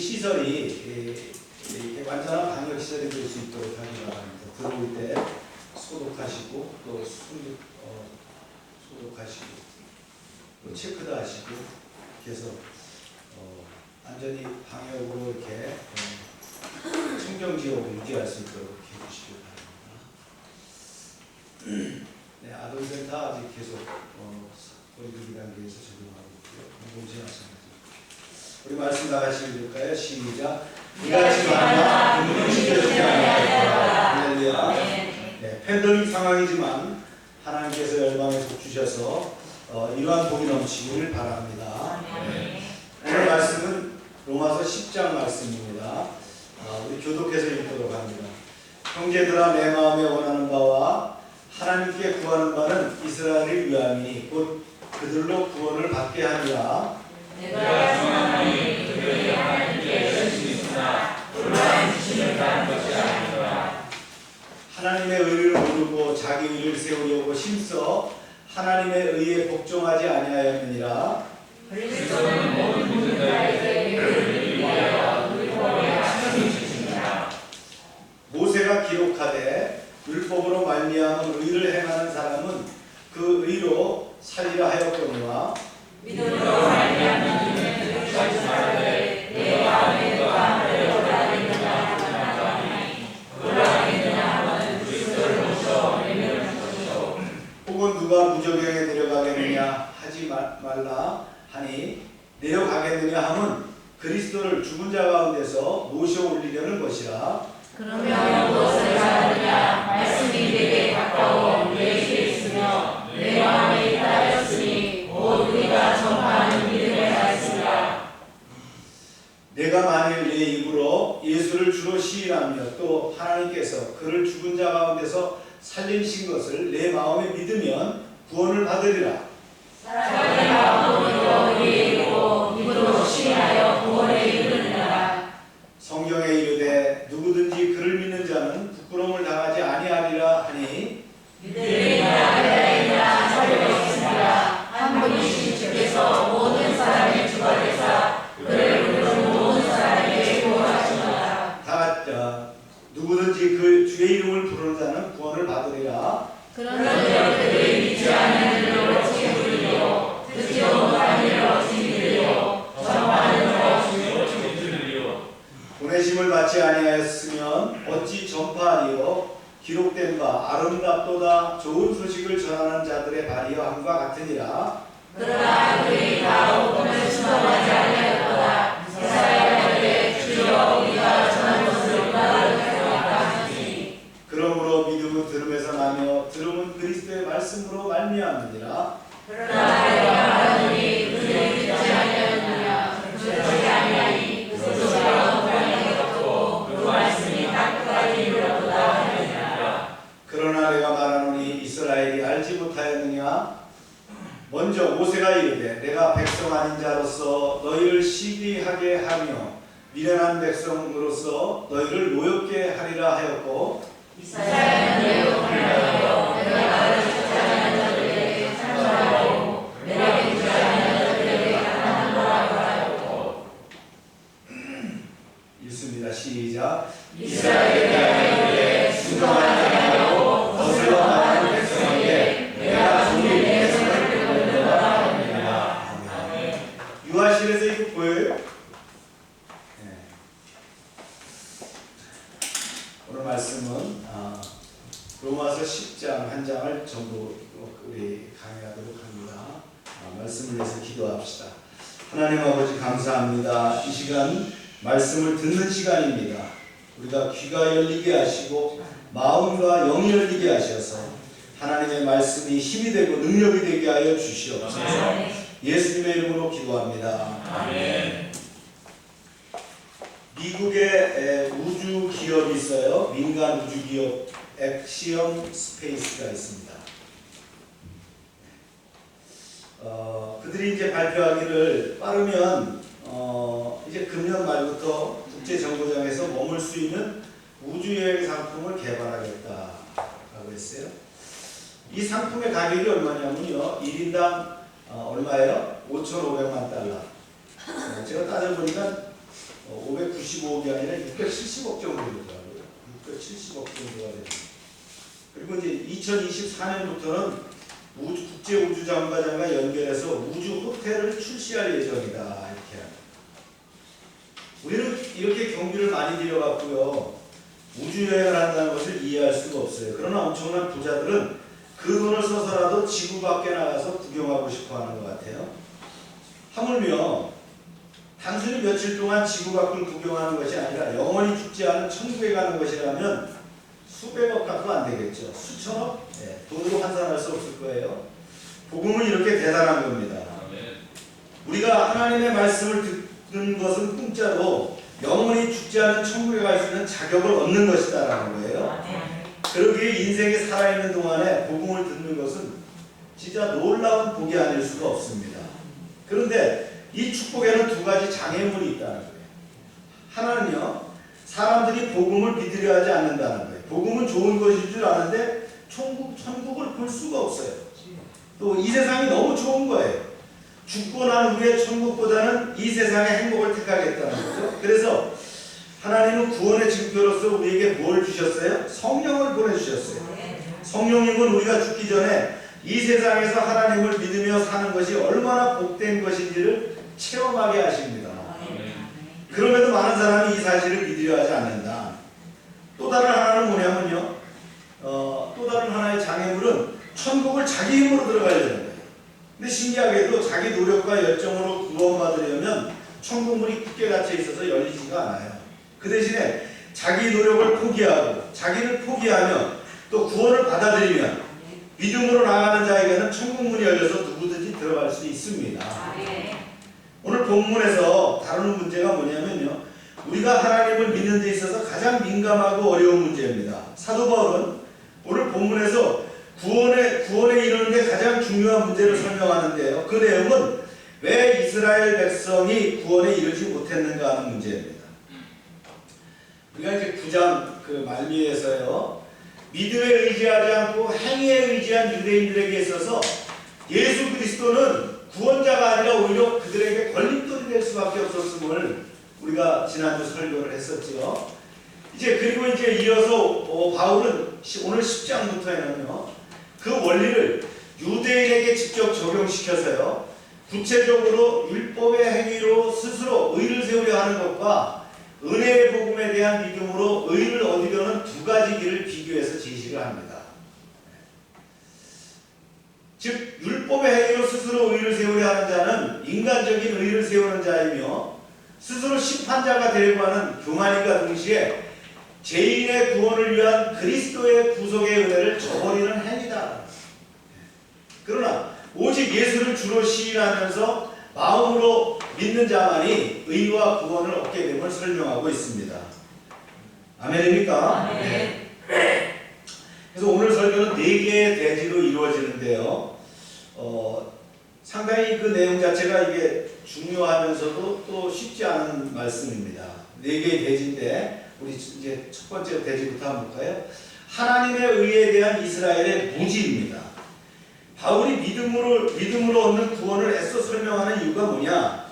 시설이 완전한 방역 시설이 될 수 있도록 하기 바랍니다. 들어올 때 소독하시고 또 소독하시고 또 체크도 하시고 이렇게 해서 완전히 방역으로 이렇게 청정지역을 유지할 수 있도록 해주시기 바랍니다. 네, 아동센터 아직 계속 거리두기 단계에서 적용하고 있고요. 공동체 마찬가지. 우리 말씀 다 같이 읽을까요? 시작. 이같이 말하나 눈을 지켜주지 아니하였다. 할렐루야. 네, 팬데믹 상황이지만 하나님께서 열방에 속 주셔서 이러한 복이 넘치기를 바랍니다. 오늘 말씀은 로마서 10장 말씀입니다. 우리 교독해서 읽도록 합니다. 형제들아, 내 마음에 원하는 바와 하나님께 구하는 바는 이스라엘을 위함이니 곧 그들로 구원을 받게 하리라. 내가 정하노니 그들이 하나님께 열심히 있으나 놀라운 지식을 받은 것이 아니라 하나님의 의를 모르고 자기 의를 세우려고 힘써 하나님의 의에 복종하지 아니하였느니라. 그리스도는 모든 믿는 자에게 의를 위하여 의로움의 시험이 주십니다. 모세가 기록하되 율법으로 말미암은 의를 행하는 사람은 그 의로 살리라 하였거니와 믿음으로 말미암는 이는 끝까지 말하되 내 마음에 누가 너를 놀라겠느냐 하니 놀라겠느냐 하면 그리스도를 모셔 내면을 모셔 혹은 누가 무저경에 내려가겠느냐 하지 말라 하니 내려가겠느냐 함은 그리스도를 죽은 자 가운데서 모셔 올리려는 것이라. 그러면 무엇을 말하느냐 말씀이 내게 가까워 내게 있으며 내 마음에 있다였으니 곧 우리가 전파하는 믿음의 말씀이라. 내가 만일 내 입으로 예수를 주로 시인하며 또 하나님께서 그를 죽은 자 가운데서 살리신 것을 내 마음에 믿으면 구원을 받으리라. 사람의 마음으로 이르고 입으로 시인하여 구원에 이르느니라. 성경에 이르되 누구든지 그를 믿는 자는 부끄러움을 당하지 아니하리라 하니 믿으리라 믿으리라 살려있습니다. 한 분이신 주께서 모든 사람의 주가 되사 그를 부르는 모든 사람에게 구원하시노라. 다 누구든지 그 주의 이름을 부르는 자는 구원을 받으리라. 그런데 그들이 믿지 않는 일을 어찌 부르리요 듣지도 못한 일을 어찌 믿으리요 전파하는 자 없이 어찌 들으리요. 보내심을 받지 아니하였으면 어찌 전파하리요. 기록된 바 아름답도다 좋은 소식을 전하는 자들의 발이여 함과 같으니라. 그러나 그들이 다 복음을 순종하지 아니하였도다. 이사야가 주여 우리가 전한 것을 응답하였다 하시니 그러므로 믿음은 들음에서 나며 들음은 그리스도의 말씀으로 말미암느니라. 그러나 내가 말하노니 그들이 믿지 아니하였느냐 그러지 아니하니 그 소식이 영광이 없고 그 말씀이 땅끝까지 이르렀도다 하느니라. 그러나 내가 말하노니 이스라엘이 알지 못하였느냐. 먼저 모세가 이르되 내가 백성 아닌 자로서 너희를 시기하게 하며 미련한 백성으로서 너희를 노엽게 하리라 하였고 이사야는 내용을 하여 내가 나를 찾지 아니한 자들에게 상처하고 내가 믿지 아니한 자들에게 가난한 거라고 하였고 읽습니다. 시작. 이스라엘에 하여 순종하지 아니하고 거슬러 나가는 백성에게 내가 종일 내 손을 들었노라 하느니라. 유아실에서 이거 보여요? 네. 오늘 말씀은 로마서 10장 한 장을 전부 우리 강의하도록 합니다. 말씀을 위해서 기도합시다. 하나님 아버지 감사합니다. 이 시간 말씀을 듣는 시간입니다. 우리가 귀가 열리게 하시고 마음과 영이 열리게 하셔서 하나님의 말씀이 힘이 되고 능력이 되게 하여 주시옵소서. 예수님의 이름으로 기도합니다. 아멘. 미국의 우주 기업이 있어요. 민간 우주 기업 엑시엄 스페이스가 있습니다. 그들이 이제 발표하기를 빠르면 이제 금년 말부터 국제 정거장에서 머물 수 있는 우주 여행 상품을 개발하겠다라고 했어요. 이 상품의 가격이 얼마냐면요, 1인당 얼마예요? 5,500만 달러. 제가 따져보니까 595억이 아니라 670억 정도 되더라고요. 670억 정도가 됩니다. 그리고 이제 2024년부터는 국제우주정거장과 연결해서 우주 호텔을 출시할 예정이다. 이렇게. 우리는 이렇게 경비를 많이 들여갖고요. 우주여행을 한다는 것을 이해할 수가 없어요. 그러나 엄청난 부자들은 그 돈을 써서라도 지구 밖에 나가서 구경하고 싶어 하는 것 같아요. 하물며 단순히 며칠 동안 지구 밖을 구경하는 것이 아니라 영원히 죽지 않은 천국에 가는 것이라면 수백억 갖고 안 되겠죠. 수천억? 네, 돈으로 환산할 수 없을 거예요. 복음은 이렇게 대단한 겁니다. 우리가 하나님의 말씀을 듣는 것은 공짜로 영원히 죽지 않은 천국에 갈 수 있는 자격을 얻는 것이다라는 거예요. 그러기에 인생에 살아있는 동안에 복음을 듣는 것은 진짜 놀라운 복이 아닐 수가 없습니다. 그런데 이 축복에는 두 가지 장애물이 있다는 거예요. 하나는요, 사람들이 복음을 믿으려 하지 않는다는 거예요. 복음은 좋은 것일 줄 아는데 천국을 볼 수가 없어요. 또 이 세상이 너무 좋은 거예요. 죽고 난 후에 천국보다는 이 세상의 행복을 택하겠다는 거죠. 그래서 하나님은 구원의 증표로서 우리에게 뭘 주셨어요? 성령을 보내주셨어요. 성령님은 우리가 죽기 전에 이 세상에서 하나님을 믿으며 사는 것이 얼마나 복된 것인지를 체험하게 하십니다. 그럼에도 많은 사람이 이 사실을 믿으려 하지 않는다. 또 다른 하나는 뭐냐면요. 또 다른 하나의 장애물은 천국을 자기 힘으로 들어가려는 거예요. 근데 신기하게도 자기 노력과 열정으로 구원받으려면 천국 문이 굳게 닫혀 있어서 열리지가 않아요. 그 대신에 자기 노력을 포기하고 자기를 포기하며 또 구원을 받아들이면 믿음으로 나가는 자에게는 천국 문이 열려서 누구든지 들어갈 수 있습니다. 오늘 본문에서 다루는 문제가 뭐냐면요. 우리가 하나님을 믿는 데 있어서 가장 민감하고 어려운 문제입니다. 사도 바울은 오늘 본문에서 구원에 이르는데 가장 중요한 문제를 설명하는데요. 그 내용은 왜 이스라엘 백성이 구원에 이르지 못했는가 하는 문제입니다. 우리가 이제 9장 그 말미에서요. 믿음에 의지하지 않고 행위에 의지한 유대인들에게 있어서 예수 그리스도는 구원자가 아니라 오히려 그들에게 걸림돌이 될 수밖에 없었음을 우리가 지난주 설교를 했었죠. 그리고 이어서 바울은 오늘 10장부터에는요. 그 원리를 유대인에게 직접 적용시켜서요. 구체적으로 율법의 행위로 스스로 의를 세우려 하는 것과 은혜의 복음에 대한 믿음으로 의를 얻으려는 두 가지 길을 비교해서 제시를 합니다. 즉 율법의 행위로 스스로 의를 세우려 하는 자는 인간적인 의를 세우는 자이며 스스로 심판자가 되려고 하는 교만인과 동시에 죄인의 구원을 위한 그리스도의 구속의 은혜를 저버리는 행위다. 그러나 오직 예수를 주로 시인하면서 마음으로 믿는 자만이 의와 구원을 얻게 됨을 설명하고 있습니다. 아멘입니까? 네. 그래서 오늘 설교는 4개의 대지로 이루어지는데요. 상당히 그 내용 자체가 이게 중요하면서도 또 쉽지 않은 말씀입니다. 4개의 대지인데 우리 이제 첫 번째 대지부터 한번 볼까요? 하나님의 의에 대한 이스라엘의 무지입니다. 바울이 믿음으로 얻는 구원을 애써 설명하는 이유가 뭐냐?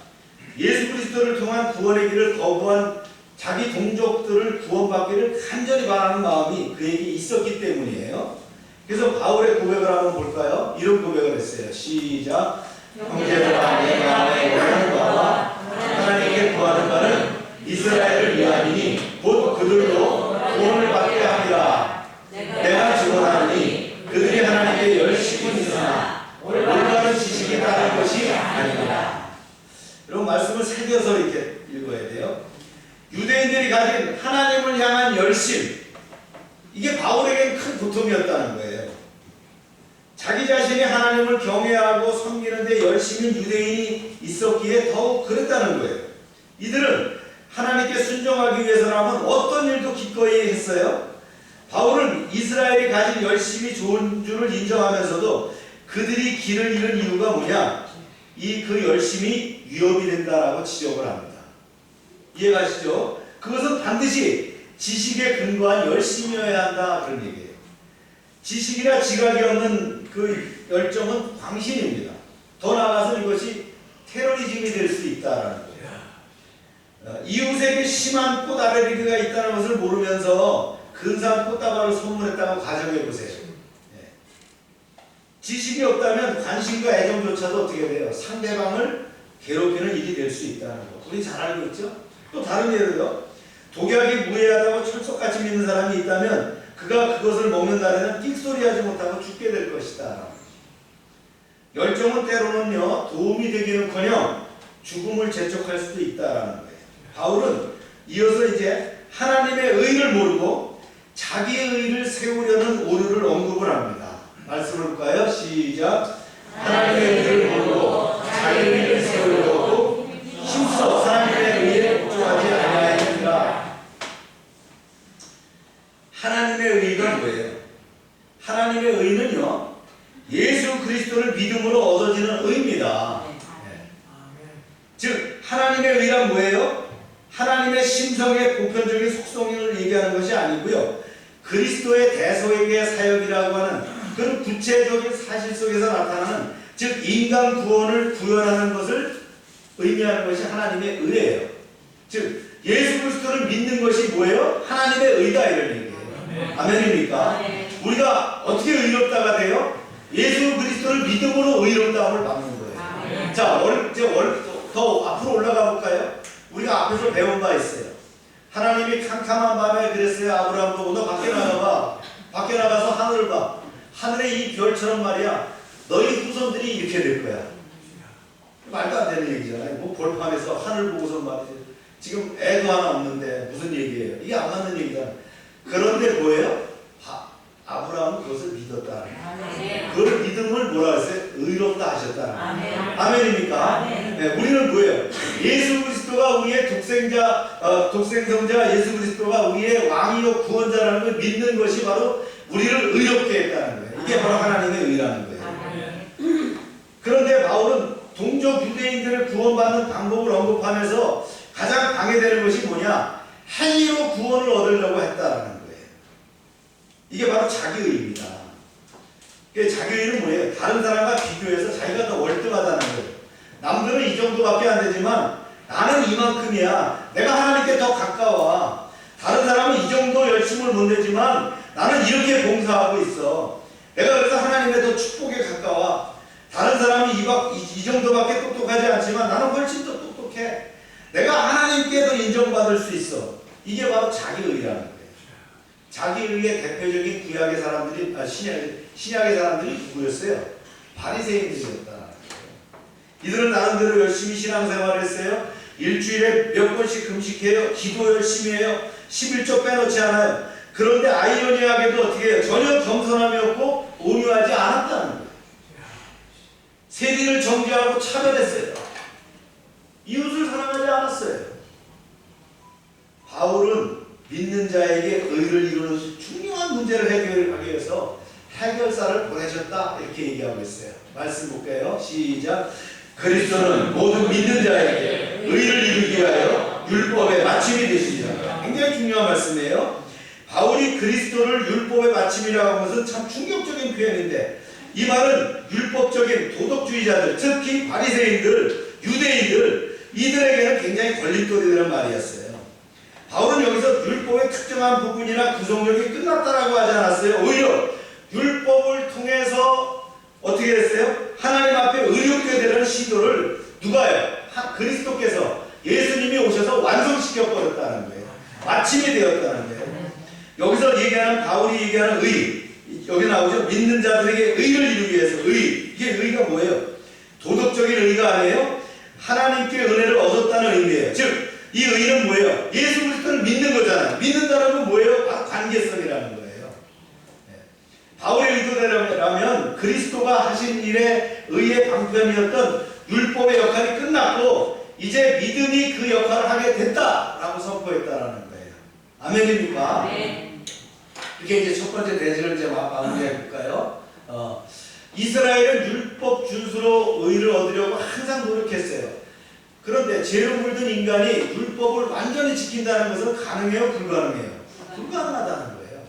예수 그리스도를 통한 구원의 길을 거부한 자기 동족들을 구원받기를 간절히 바라는 마음이 그에게 있었기 때문이에요. 그래서 바울의 고백을 한번 볼까요? 이런 고백을 했어요. 시작. 형제들아, 내 마음에 원하는 바와 하나님께 구하는 바는 이스라엘을 위함이니 곧 그들로 구원을 받게 함이라. 내가 증언하노니 그들이 하나님께 열심은 있으나 올바른 지식에 따른 것이 아니라. 이런 말씀을 새겨서 이렇게 읽어야 돼요. 유대인들이 가진 하나님을 향한 열심, 이게 바울에게는 큰 고통이었다는 거예요. 자기 자신이 하나님을 경외하고 섬기는 데 열심인 유대인이 있었기에 더욱 그랬다는 거예요. 이들은 하나님께 순종하기 위해서라면 어떤 일도 기꺼이 했어요. 바울은 이스라엘이 가진 열심이 좋은 줄을 인정하면서도 그들이 길을 잃은 이유가 뭐냐? 그 열심이 위협이 된다라고 지적을 합니다. 이해가시죠? 그것은 반드시 지식에 근거한 열심이어야 한다, 그런 얘기예요. 지식이나 지각이 없는 그 열정은 광신입니다. 더 나아가서 이것이 테러리즘이 될 수 있다라는 거예요. 이웃에게 심한 꽃 알레르기가 있다는 것을 모르면서 근사한 꽃다발을 선물했다고 가정해 보세요. 지식이 없다면 관심과 애정조차도 어떻게 돼요? 상대방을 괴롭히는 일이 될 수 있다는 거. 우리 잘 알고 있죠? 또 다른 예로요. 독약이 무해하다고 철석같이 믿는 사람이 있다면 그가 그것을 먹는 날에는 끽소리하지 못하고 죽게 될 것이다. 열정은 때로는요 도움이 되기는커녕 죽음을 재촉할 수도 있다라는 거예요. 바울은 이어서 이제 하나님의 의를 모르고 자기의 의를 세우려는 오류를 언급을 합니다. 말씀을 볼까요? 시작. 하나님의 의를 모르고 자기의 의를 세우려고 힘써 하나님의 의에 복종하지 아니하였느니라. 하나님의 의가 뭐예요? 하나님의 의는요 예수 그리스도를 믿음으로 얻어지는 의입니다. 즉 하나님의 의란 뭐예요? 하나님의 심성의 보편적인 속성을 얘기하는 것이 아니고요. 그리스도의 대속에게 사역이라고 하는 그런 구체적인 사실 속에서 나타나는 즉 인간 구원을 구현하는 것을 의미하는 것이 하나님의 의예요. 즉 예수 그리스도를 믿는 것이 뭐예요? 하나님의 의다 이런 얘기예요. 아멘입니까? 우리가 어떻게 의롭다가 돼요? 예수 그리스도를 믿음으로 의롭다함을 받는 거예요. 자, 더 앞으로 올라가 볼까요? 우리가 앞에서 배운 바 있어요. 하나님이 캄캄한 밤에 그랬어요. 아브라함 보고 너 밖에 나가봐. 밖에 나가서 하늘을 봐. 하늘의 이 별처럼 말이야. 너희 후손들이 이렇게 될 거야. 말도 안 되는 얘기잖아요. 뭐 벌판에서 하늘 보고서 말이지. 지금 애도 하나 없는데 무슨 얘기예요? 이게 안 맞는 얘기잖아요. 그런데 뭐예요? 아브라함은 그것을 믿었다. 그걸 믿음을 뭐라 했어요? 의롭다 하셨다. 아멘입니까? 네, 우리는 뭐예요? 예수 그리스도가 우리의 독생성자 예수 그리스도가 우리의 왕이요 구원자라는 걸 믿는 것이 바로 우리를 의롭게 했다는 거예요. 이게 바로 하나님의 의라는 거예요. 그런데 바울은 동족 유대인들을 구원받는 방법을 언급하면서 가장 방해되는 것이 뭐냐? 행위로 구원을 얻으려고 했다라는 거예요. 이게 바로 자기의입니다. 자기의는 뭐예요? 다른 사람과 비교해서 자기가 더 월등하다는 거예요. 남들은 이 정도밖에 안 되지만 나는 이만큼이야. 내가 하나님께 더 가까워. 다른 사람은 이 정도 열심을 못 내지만 나는 이렇게 봉사하고 있어. 내가 그래서 하나님의 더 축복에 가까워. 다른 사람은 이 정도밖에 똑똑하지 않지만 나는 훨씬 더 똑똑해. 내가 하나님께 더 인정받을 수 있어. 이게 바로 자기의라는 거예요. 자기의의 대표적인 구약의 사람들이 신약의 사람들이 누구였어요? 바리새인들이었다. 이들은 나름대로 열심히 신앙생활을 했어요. 일주일에 몇 번씩 금식해요. 기도 열심히 해요. 11조 빼놓지 않아요. 그런데 아이러니하게도 어떻게 해요? 전혀 겸손함이 없고 온유하지 않았다는 거예요. 세리를 정죄하고 차별했어요. 이웃을 사랑하지 않았어요. 바울은 믿는 자에게 의를 이루는 중요한 문제를 해결하기 위해서 해결사를 보내셨다 이렇게 얘기하고 있어요. 말씀 볼게요. 시작. 그리스도는 모든 믿는 자에게 의를 이루기 위하여 율법의 마침이 되시니라. 굉장히 중요한 말씀이에요. 바울이 그리스도를 율법의 마침이라고 하는 것은 참 충격적인 표현인데 이 말은 율법적인 도덕주의자들, 특히 바리새인들, 유대인들 이들에게는 굉장히 걸림돌이 되는 말이었어요. 바울은 여기서 율법의 특정한 부분이나 구성력이 끝났다라고 하지 않았어요. 오히려 율법을 통해서 어떻게 됐어요? 하나님 앞에 의롭게 되는 시도를 누가요? 그리스도께서 예수님이 오셔서 완성시켜버렸다는 거예요. 마침이 되었다는 거예요. 여기서 얘기하는 바울이 얘기하는 의, 여기 나오죠. 믿는 자들에게 의를 이루기 위해서 의. 이게 의가 뭐예요? 도덕적인 의가 아니에요. 하나님께 은혜를 얻었다는 의미예요. 즉 이 의는 뭐예요? 예수 그리스도를 믿는 거잖아요. 믿는다는 건 뭐예요? 바로 관계성이라는 거예요. 바울의 의도대로라면 그리스도가 하신 일에 의의 방편이었던 율법의 역할이 끝났고 이제 믿음이 그 역할을 하게 됐다라고 선포했다라는 거예요. 아멘입니까? 네. 이렇게 이제 첫 번째 대지를 이제 마무리해 볼까요? 이스라엘은 율법 준수로 의를 얻으려고 항상 노력했어요. 그런데 죄로 물든 인간이 율법을 완전히 지킨다는 것은 가능해요? 불가능해요? 불가능하다는 거예요.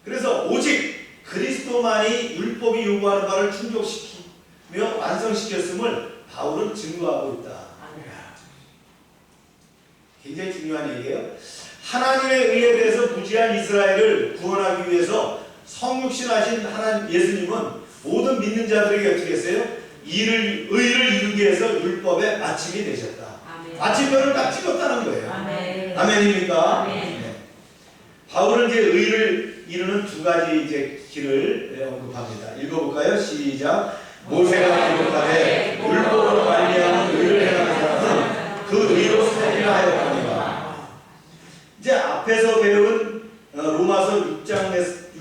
그래서 오직 그리스도만이 율법이 요구하는 바를 충족시키며 완성시켰음을 바울은 증거하고 있다. 굉장히 중요한 얘기예요. 하나님의 의에 대해서 무지한 이스라엘을 구원하기 위해서 성육신하신 하나님 예수님은 모든 믿는 자들에게 어떻게 했어요? 의를 이루기 위해서 율법의 마침이 되셨다. 마침표를 딱 찍었다는 거예요. 아멘입니까? 네. 바울은 이제 의를 이루는 두 가지 이제 길을 언급합니다. 읽어볼까요? 시작. 모세가 기록하되 율법으로 말미암은 의를 행하는 사람은 그 의로 살리라 하였거니와. 이제 앞에서 배운 로마서 6장,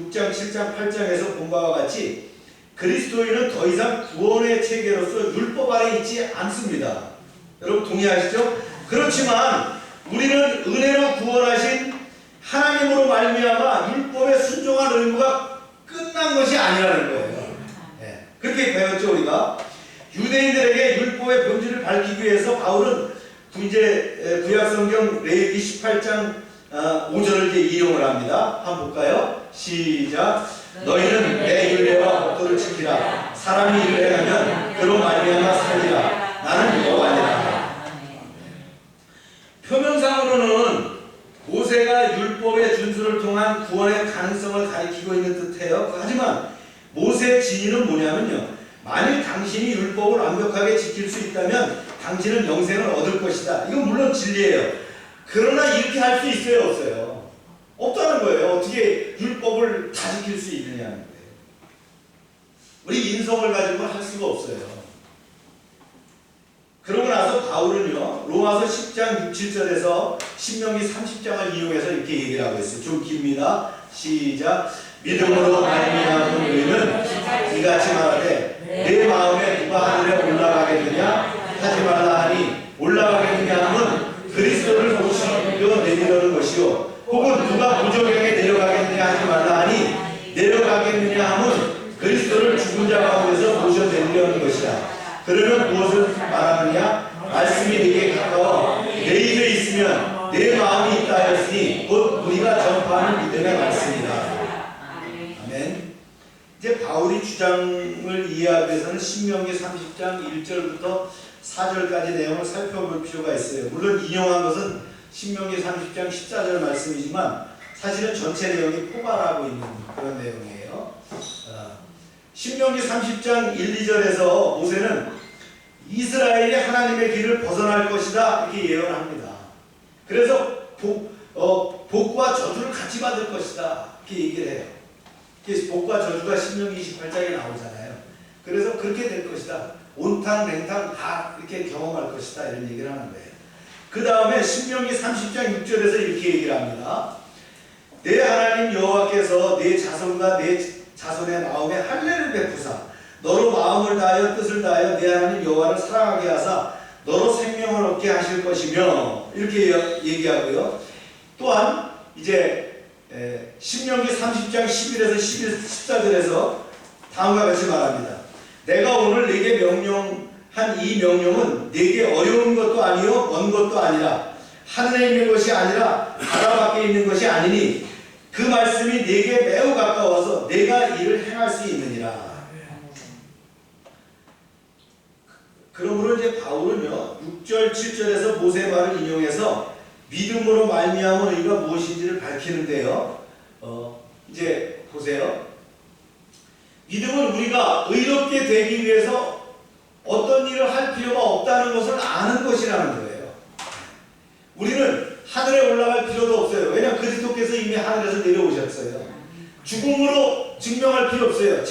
7장, 8장에서 본 바와 같이 그리스도인은 더 이상 구원의 체계로서 율법 아래 있지 않습니다. 여러분 동의하시죠? 그렇지만 우리는 은혜로 구원하신 하나님으로 말미암아 율법에 순종할 의무가 끝난 것이 아니라는 거예요. 네. 그렇게 배웠죠 우리가. 유대인들에게 율법의 본질을 밝히기 위해서 바울은 구약성경 레위기 18장 5절을 이제 이용을 합니다. 한번 볼까요? 시작. 너희는 내 율례와 법도를 지키라. 사람이 이를 행하면 그로 말미암아 살리라. 나는 여호와니라. 표면상으로는 모세가 율법의 준수를 통한 구원의 가능성을 가리키고 있는 듯해요. 하지만 모세의 진의는 뭐냐면요. 만일 당신이 율법을 완벽하게 지킬 수 있다면 당신은 영생을 얻을 것이다. 이건 물론 진리예요. 그러나 이렇게 할 수 있어요? 없어요? 없다는 거예요. 어떻게 율법을 다 지킬 수 있느냐는 거예요. 우리 인성을 가지고 할 수가 없어요. 그러고 나서 바울은요, 로마서 10장 6, 7절에서 신명기 30장을 이용해서 이렇게 얘기를 하고 있어요. 좀 깁니다. 시작. 믿음으로 말미암은 의는 이같이 말하되 내 마음에 누가 하늘에 올라가겠느냐 하지 말라 하니 올라가겠느냐 하면 그리스도를 모시려 내리려는 것이요 혹은 누가 무저경에 내려가겠느냐 하지 말라 하니 내려가겠느냐 하면 그리스도를 죽은 자 가운데서 모셔 내리려는 것이다. 그러면 무엇을 말하느냐? 말씀이 네게 가까워 내 입에 있으면 내 마음이 있다 하였으니 곧 우리가 전파하는 믿음의 말씀이다. 아멘. 이제 바울이 주장을 이해하기 위해서는 신명기 30장 1절부터 4절까지 내용을 살펴볼 필요가 있어요. 물론 인용한 것은 신명기 30장 14절 말씀이지만 사실은 전체 내용이 포괄하고 있는 그런 내용이에요. 신명기 30장 1, 2절에서 모세는 이스라엘이 하나님의 길을 벗어날 것이다 이렇게 예언합니다. 그래서 복과 저주를 같이 받을 것이다 이렇게 얘기를 해요. 복과 저주가 신명기 28장에 나오잖아요. 그래서 그렇게 될 것이다. 온탕 냉탕 다 이렇게 경험할 것이다 이런 얘기를 하는 거예요. 그 다음에 신명기 30장 6절에서 이렇게 얘기를 합니다. 내 하나님 여호와께서 내 자손과 내 자손의 마음에 할례를 베푸사 너로 마음을 다하여 뜻을 다하여 내 하나님 여호와를 사랑하게 하사 너로 생명을 얻게 하실 것이며 이렇게 얘기하고요. 또한 이제 신명기 30장 11에서 14절에서 다음과 같이 말합니다. 내가 오늘 네게 명령한 이 명령은 네게 어려운 것도 아니요 먼 것도 아니라 하늘에 있는 것이 아니라 바다 밖에 있는 것이 아니니 그 말씀이 네게 매우 가까워서 네가 이를 행할 수 있느니라. 그러므로 이제 바울은요 6절 7절에서 모세의 말을 인용해서 믿음으로 말미암은 의가 무엇인지를 밝히는데요. 이제 보세요. 믿음은 우리가 의롭게 되기 위해서 어떤 일을 할 필요가 없다는 것을 아는 것이라는 거예요. 우리는 하늘에 올라갈 필요도 없어요. 왜냐하면 그리스도께서 이미 하늘에서 내려오셨어요. 죽음으로 증명할 필요 없어요.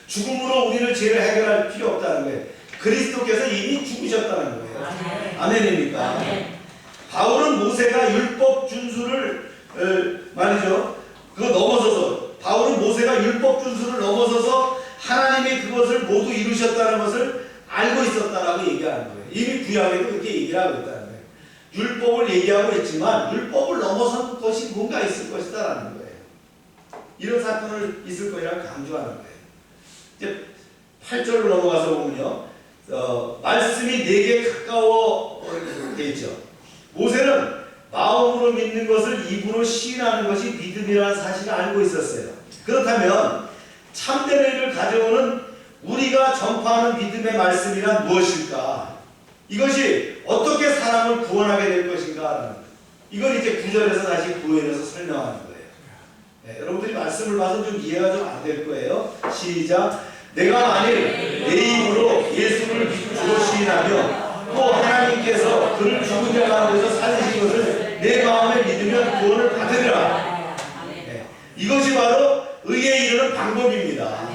죽음으로 우리를 죄를 해결할 필요 없다는 거예요. 그리스도께서 이미 죽으셨다는 거예요. 아멘입니까? 아멘. 바울은 모세가 율법 준수를 말이죠. 그거 넘어서서 바울은 모세가 율법 준수를 넘어서서 하나님이 그것을 모두 이루셨다는 것을 알고 있었다라고 얘기하는 거예요. 이미 구약에도 그렇게 얘기를 하고 있다는 거예요. 율법을 얘기하고 있지만 율법을 넘어선 것이 뭔가 있을 것이다라는 거예요. 이런 사건을 있을 것이라고 강조하는 거예요. 이제 8절로 넘어가서 보면요. 말씀이 내게 가까워 되어 있죠. 모세는 마음으로 믿는 것을 입으로 시인하는 것이 믿음이라는 사실을 알고 있었어요. 그렇다면 참된 의를 가져오는 우리가 전파하는 믿음의 말씀이란 무엇일까? 이것이 어떻게 사람을 구원하게 될 것인가 믿습니까? 이걸 이제 9절에서 다시 구원해서 설명하는 거예요. 네, 여러분들이 말씀을 봐서 좀 이해가 좀 안 될 거예요. 시작. 내가 만일 내 입으로 예수를 주로 시인하며 또 하나님께서 그를 죽은 자 가운데서 살리신 것을 내 마음에 믿으면 구원을 받으리라. 네, 이것이 바로 의에 이르는 방법입니다.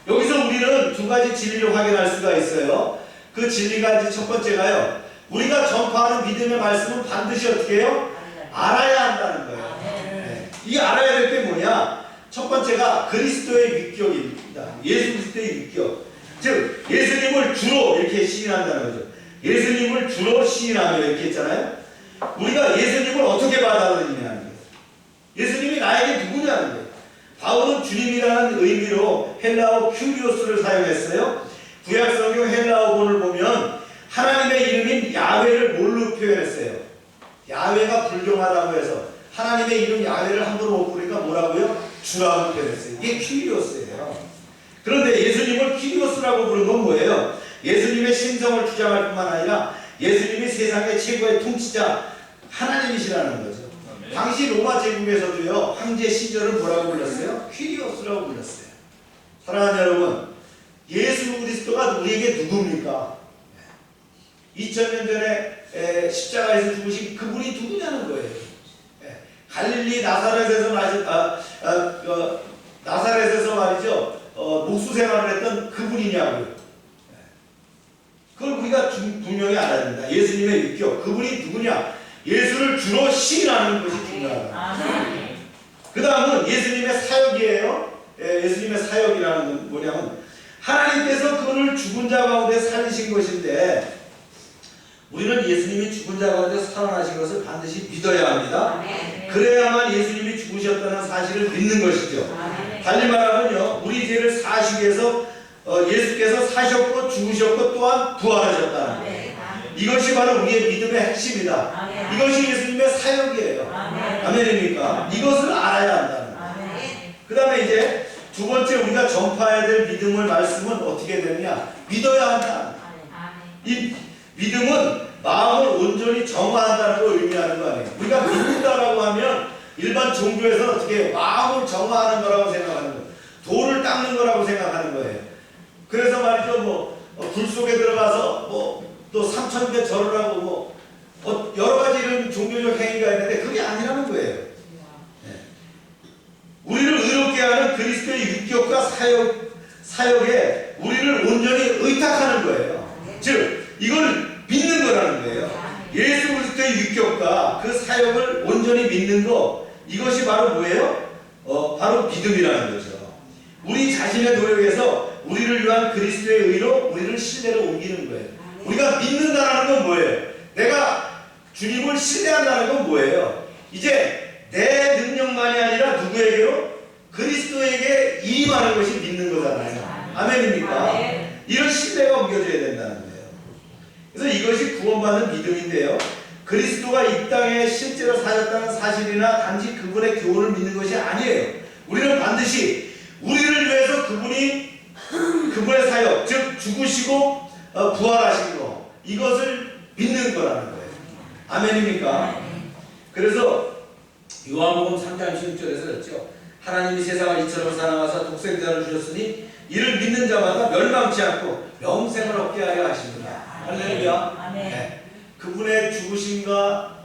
여기서 우리는 두 가지 진리를 확인할 수가 있어요. 그 진리가 이제 첫 번째가요. 우리가 전파하는 믿음의 말씀은 반드시 어떻게 해요? 알아야 한다는 거예요. 네. 이 알아야 될 게 뭐냐? 첫 번째가 그리스도의 위격입니다. 예수 그리스도의 위격. 즉 예수님을 주로 이렇게 시인한다는 거죠. 예수님을 주로 시인하며 이렇게 했잖아요. 우리가 예수님을 어떻게 받아들이냐는 거예요. 예수님이 나에게 누구냐는 거예요. 바울은 주님이라는 의미로 헬라어 큐리오스를 사용했어요. 구약성경 헬라어본을 보면 하나님의 이름인 야훼를 뭘로 표현했어요? 야훼가 불경하다고 해서 하나님의 이름 야훼를 함부로 못 부르니까 뭐라고요? 주라고 표현했어요. 이게 큐리오스예요. 그런데 예수님을 큐리오스라고 부른 건 뭐예요? 예수님의 신성을 주장할 뿐만 아니라 예수님이 세상의 최고의 통치자 하나님이시라는 거죠. 당시 로마 제국에서도요, 황제 시절을 뭐라고 불렀어요? 퀴리오스라고 불렀어요. 사랑하는 여러분, 예수 그리스도가 우리에게 누굽니까? 2000년 전에 십자가에서 죽으신 그분이 누구냐는 거예요. 갈릴리 나사렛에서 나사렛에서 말이죠, 목수 생활을 했던 그분이냐고요. 그걸 우리가 분명히 알아야 됩니다. 예수님의 위격, 그분이 누구냐? 예수를 주로 시인하는 것이 중요하다. 그 다음은 예수님의 사역이에요. 예수님의 사역이라는 건 뭐냐면 하나님께서 그를 죽은 자 가운데 살리신 것인데 우리는 예수님이 죽은 자 가운데 살아나신 것을 반드시 믿어야 합니다. 그래야만 예수님이 죽으셨다는 사실을 믿는 것이죠. 달리 말하면요, 우리 죄를 사하시기 위해서 예수께서 사셨고 죽으셨고 또한 부활하셨다는 거예요. 이것이 바로 우리의 믿음의 핵심이다. 이것이 예수님의 사역이에요. 아멘입니까? 이것을 알아야 한다는 거예요. 그 다음에 이제 두 번째 우리가 전파해야 될 믿음의 말씀은 어떻게 되느냐? 믿어야 한다. 이 믿음은 마음을 온전히 정화한다는 걸 의미하는 거 아니에요. 우리가 믿는다라고 하면 일반 종교에서 어떻게 마음을 정화하는 거라고 생각하는 거예요. 돌을 닦는 거라고 생각하는 거예요. 그래서 말이죠, 불 속에 들어가서 또 3000배 절을 하고 여러 가지 이런 종교적 행위가 있는데 그게 아니라는 거예요. 네. 우리를 의롭게 하는 그리스도의 위격과 사역에 우리를 온전히 의탁하는 거예요. 즉 이걸 믿는 거라는 거예요. 예수 그리스도의 위격과 그 사역을 온전히 믿는 거, 이것이 바로 뭐예요? 바로 믿음이라는 거죠. 우리 자신의 노력에서 우리를 위한 그리스도의 의로 우리를 신뢰로 옮기는 거예요. 우리가 믿는다는 건 뭐예요? 내가 주님을 신뢰한다는 건 뭐예요? 이제 내 능력만이 아니라 누구에게로? 그리스도에게 임하는 것이 믿는 거잖아요. 아멘입니까? 이런 신뢰가 옮겨져야 된다는 거예요. 그래서 이것이 구원받는 믿음인데요. 그리스도가 이 땅에 실제로 사셨다는 사실이나 단지 그분의 교훈을 믿는 것이 아니에요. 우리는 반드시 우리를 위해서 그분의 사역, 즉 죽으시고 부활하신 거, 이것을 믿는 거라는 거예요. 아멘입니까? 그래서 요한복음 3장 16절에서 그랬죠. 하나님이 세상을 이처럼 사랑하사 독생자를 주셨으니 이를 믿는 자마다 멸망치 않고 영생을 얻게 하려 하십니다. 할렐루야. 네. 그분의 죽으심과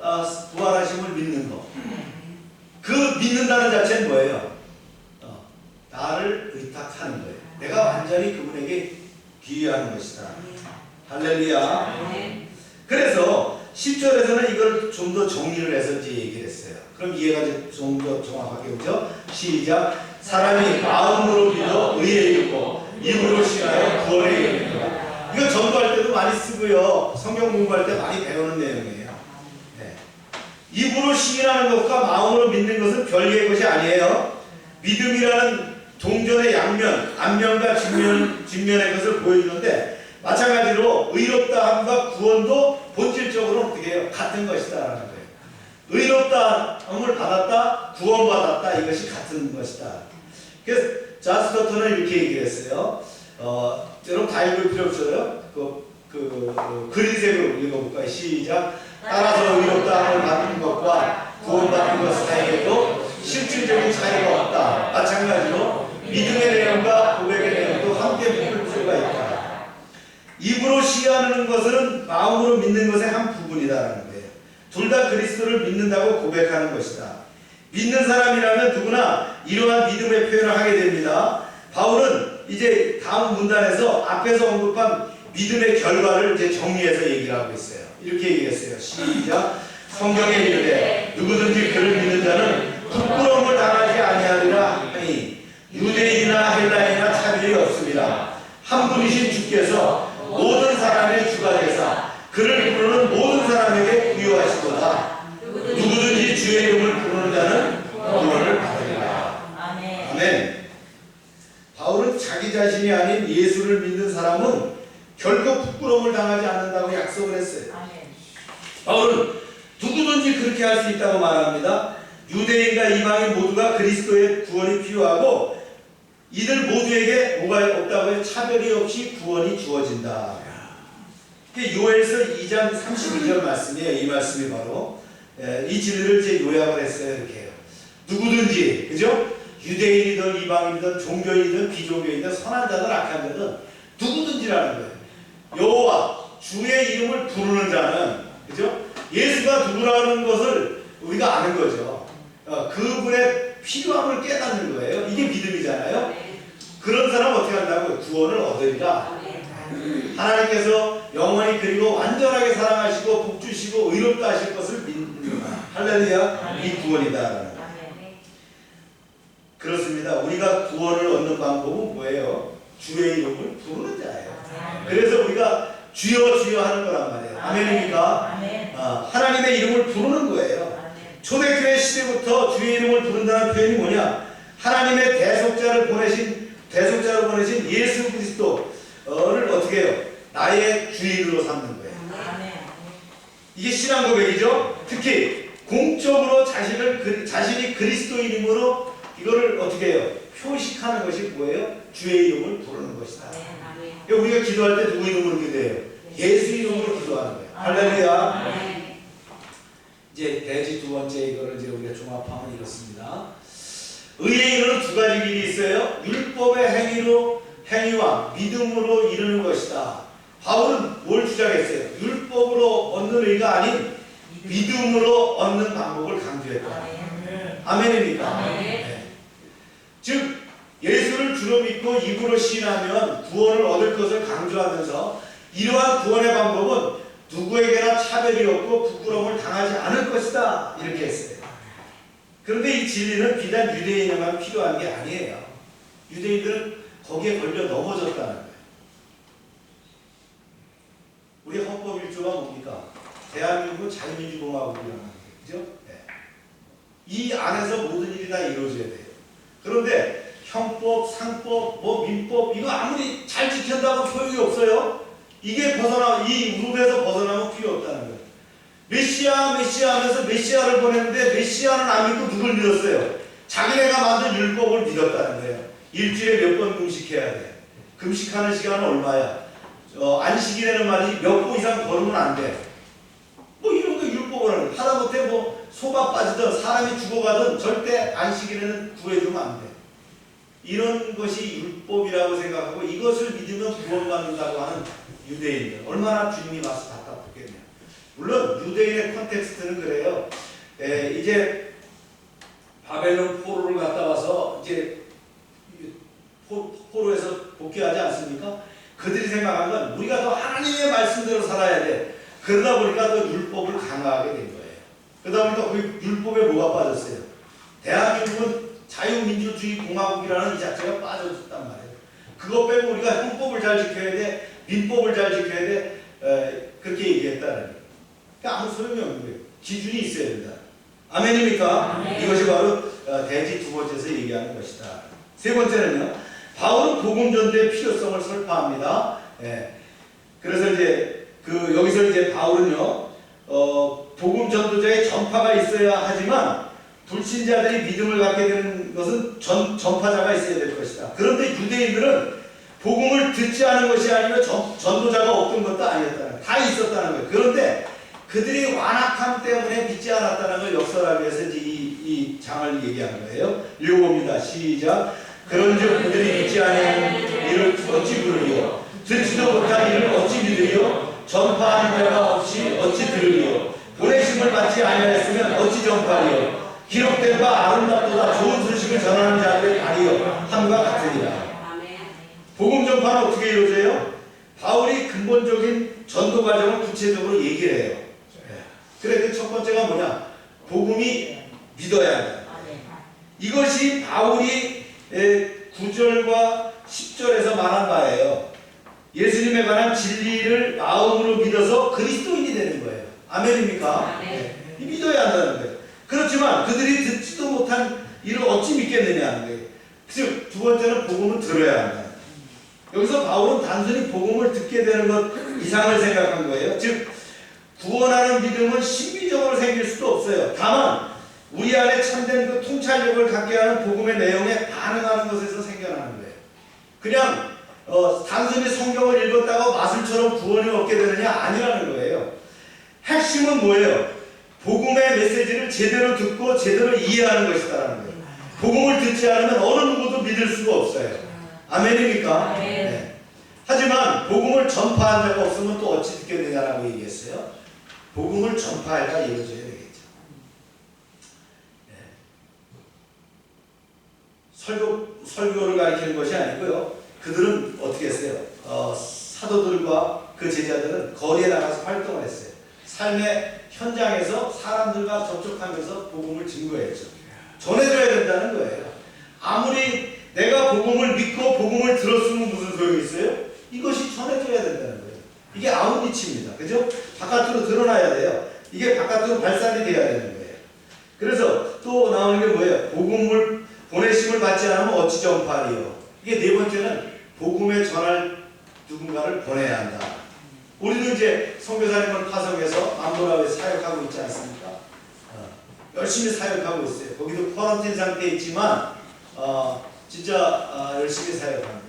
부활하심을 믿는 거. 그 믿는다는 자체는 뭐예요? 나를 의탁하는 거예요. 내가 완전히 그분에게 귀의하는 것이다. 할렐루야. 그래서 10절에서는 이걸 좀 더 정리를 해서 이제 얘기를 했어요. 그럼 이해가 좀 더 정확하게 오죠? 시작. 사람이 마음으로 믿어 의에 이르고 입으로 신하여 구원에 이르니라. 이거 전도할 때도 많이 쓰고요. 성경 공부할 때 많이 배우는 내용이에요. 네. 입으로 시인하는 것과 마음으로 믿는 것은 별개의 것이 아니에요. 믿음이라는 동전의 양면, 앞면과 뒷면의 것을 보여주는데 마찬가지로 의롭다 함과 구원도 본질적으로 어떻게 해요? 같은 것이다 라는 거예요. 의롭다함을 받았다, 구원받았다, 이것이 같은 것이다. 그래서 자스터턴은 이렇게 얘기를 했어요. 여러분 다 읽을 필요 없어요. 그린색으로 읽어볼까요? 시작. 따라서 의롭다 말하는 것 사이에도 실질적인 차이가 없다. 마찬가지로 믿음의 내용과 고백의 내용도 함께 묶을 필요가 있다. 입으로 시하는 것은 마음으로 믿는 것의 한 부분이다라는 거예요. 둘 다 그리스도를 믿는다고 고백하는 것이다. 믿는 사람이라면 누구나 이러한 믿음의 표현을 하게 됩니다. 바울은 이제 다음 문단에서 앞에서 언급한 믿음의 결과를 이제 정리해서 얘기를 하고 있어요. 이렇게 얘기했어요. 시작. 성경에 이르되 누구든지 그를 믿는 자는 부끄러움을 당하지 아니하리라 하니 유대인이나 헬라인이나 차별이 없습니다. 한 분이신 주께서 모든 사람의 주가 되사 그를 부르는 모든 사람에게 부여하시도다. 누구든지 주의 이름을 부르는 자는 구원을 받으리라. 아멘. 바울은 자기 자신이 아닌 예수를 믿는 사람은 결코 부끄러움을 당하지 않는다고 약속을 했어요. 바울은 누구든지 그렇게 할 수 있다고 말합니다. 유대인과 이방인 모두가 그리스도의 구원이 필요하고 이들 모두에게 뭐가 없다고 해서 차별이 없이 구원이 주어진다. 요엘서 2장 32절 말씀이에요. 이 말씀이 바로 이 진리를 제 요약을 했어요. 이렇게 해요. 누구든지, 그죠? 유대인이든 이방인이든 종교인이든 비종교인이든 선한 자든 악한 자든 누구든지라는 거예요. 여호와 주의 이름을 부르는 자는, 그죠? 예수가 누구라는 것을 우리가 아는 거죠. 그분의 필요함을 깨닫는 거예요. 이게 믿음이잖아요. 그런 사람 어떻게 한다고요? 구원을 얻으리라. 하나님께서 영원히 그리고 완전하게 사랑하시고 복 주시고 의롭다 하실 것을 믿는다. 할렐루야. 이 구원이다. 그렇습니다. 우리가 구원을 얻는 방법은 뭐예요? 주의 이름을 부르는 자예요. 그래서 우리가 주여 주여 하는 거란 말이에요. 아멘입니까? 하나님의 이름을 부르는 거예요. 초대교회 시대부터 주의 이름을 부른다는 표현이 뭐냐? 하나님의 대속자로 보내신 예수 그리스도를 어떻게 해요? 나의 주인으로 삼는 거예요. 이게 신앙 고백이죠. 특히 공적으로 자신이 그리스도인임으로 이거를 어떻게 해요? 표식하는 것이 뭐예요? 주의 이름을 부르는 것이다. 그러니까 우리가 기도할 때 누구 이름으로 기도해요? 예수 이름으로 기도하는 거예요. 할렐루야. 이제 대지 두 번째 이거를 이제 우리가 종합하면 이렇습니다. 의의 이름은 두 가지 길이 있어요. 율법의 행위와 믿음으로 이루는 것이다. 바울은 뭘 주장했어요? 율법으로 얻는 의가 아닌 믿음으로 얻는 방법을 강조했다. 아멘입니까? 네. 즉 예수를 주로 믿고 입으로 시인하면 구원을 얻을 것을 강조하면서 이러한 구원의 방법은 누구에게나 차별이 없고 부끄러움을 당하지 않을 것이다. 이렇게 했어요. 그런데 이 진리는 비단 유대인에만 필요한 게 아니에요. 유대인들은 거기에 걸려 넘어졌다는 거예요. 우리 헌법 1조가 뭡니까? 대한민국은 자유민주공화국이라는 거예요. 그죠? 네. 이 안에서 모든 일이 다 이루어져야 돼요. 그런데 형법, 상법, 민법 이거 아무리 잘 지킨다고 소용이 없어요. 이게 이 룰에서 벗어나면 필요 없다는 거예요. 메시아 하면서 메시아를 보냈는데 메시아는 안 믿고 누굴 믿었어요? 자기네가 만든 율법을 믿었다는 거예요. 일주일에 몇 번 금식해야 돼. 금식하는 시간은 얼마야? 안식일에는 말이지 몇 보 이상 걸으면 안 돼. 이런 거 율법을 하는 거예요. 하다못해 소가 빠지든 사람이 죽어가든 절대 안식일에는 구해주면 안 돼. 이런 것이 율법이라고 생각하고 이것을 믿으면 구원받는다고 하는 유대인들 얼마나 주님이 와서 답답했겠냐. 물론 유대인의 컨텍스트는 그래요. 이제 바벨론 포로를 갔다 와서 이제 포로에서 복귀하지 않습니까? 그들이 생각한 건 우리가 더 하나님의 말씀대로 살아야 돼. 그러다 보니까 더 율법을 강화하게 된 거예요. 그러다 보니까 그 율법에 뭐가 빠졌어요? 대한민국은 자유민주주의 공화국이라는 이 자체가 빠져졌단 말이에요. 그거 빼고 우리가 헌법을 잘 지켜야 돼. 민법을 잘 지켜야 돼. 그렇게 얘기했다는 거예요. 그러니까 아무 소용이 없는 거예요. 기준이 있어야 된다. 아멘입니까? 아멘. 이것이 바로 대지 두 번째에서 얘기하는 것이다. 세 번째는요. 바울은 복음 전도의 필요성을 설파합니다. 그래서 이제 여기서 이제 바울은요. 복음 전도자의 전파가 있어야 하지만 불신자들이 믿음을 갖게 되는 것은 전파자가 있어야 될 것이다. 그런데 유대인들은 복음을 듣지 않은 것이 아니라 전도자가 없던 것도 아니었다는 거예요. 다 있었다는 거예요. 그런데 그들이 완악함 때문에 믿지 않았다는 걸 역설하기 위해서 이 이 장을 얘기한 거예요. 읽어봅니다. 시작. 그런즉 그들이 믿지 아니하는 이를 어찌 부르리요? 듣지도 못한 이를 어찌 믿으리요? 전파하는 자가 없이 어찌 들으리요? 보내심을 받지 아니하였으면 어찌 전파하리요? 기록된 바 아름답도다 좋은 소식을 전하는 자들의 발이요 함과 같으니라. 복음 전파는 어떻게 이루어져요? 바울이 근본적인 전도 과정을 구체적으로 얘기를 해요. 그래 그 첫 번째가 뭐냐? 복음이 믿어야 한다. 이것이 바울이 9절과 10절에서 말한 바예요. 예수님에 관한 진리를 마음으로 믿어서 그리스도인이 되는 거예요. 아멘입니까? 네. 믿어야 한다는 거예요. 그렇지만 그들이 듣지도 못한 이를 어찌 믿겠느냐 하는 거예요. 즉, 두 번째는 복음을 들어야 한다. 여기서 바울은 단순히 복음을 듣게 되는 것 이상을 생각한 거예요. 즉, 구원하는 믿음은 신비적으로 생길 수도 없어요. 다만 우리 안에 참된 그 통찰력을 갖게 하는 복음의 내용에 반응하는 것에서 생겨나는 거예요. 그냥 단순히 성경을 읽었다고 마술처럼 구원을 얻게 되느냐? 아니라는 거예요. 핵심은 뭐예요? 복음의 메시지를 제대로 듣고 제대로 이해하는 것이다라는 거예요. 복음을 듣지 않으면 어느 누구도 믿을 수가 없어요. 아멘입니까? 네. 하지만 복음을 전파한 자가 없으면 또 어찌 듣겠느냐라고 얘기했어요. 복음을 전파할까 이루어져야 되겠죠. 설교를 가리키는 것이 아니고요. 그들은 어떻게 했어요? 사도들과 그 제자들은 거리에 나가서 활동을 했어요. 삶의 현장에서 사람들과 접촉하면서 복음을 증거했죠. 전해줘야 된다는 거예요. 아무리 내가 복음을 믿고 복음을 들었으면 무슨 소용이 있어요? 이것이 전해줘야 된다는 거예요. 이게 아웃리치입니다. 그죠? 바깥으로 드러나야 돼요. 이게 바깥으로 발산이 돼야 되는 거예요. 그래서 또 나오는 게 뭐예요? 복음을 보내심을 받지 않으면 어찌 전파하리요? 이게 네 번째는 복음에 전할 누군가를 보내야 한다. 우리도 이제 선교사님을 파송해서 안보라에 사역하고 있지 않습니까? 열심히 사역하고 있어요. 거기도 쿼런틴 상태에 있지만 진짜 열심히 사역합니다.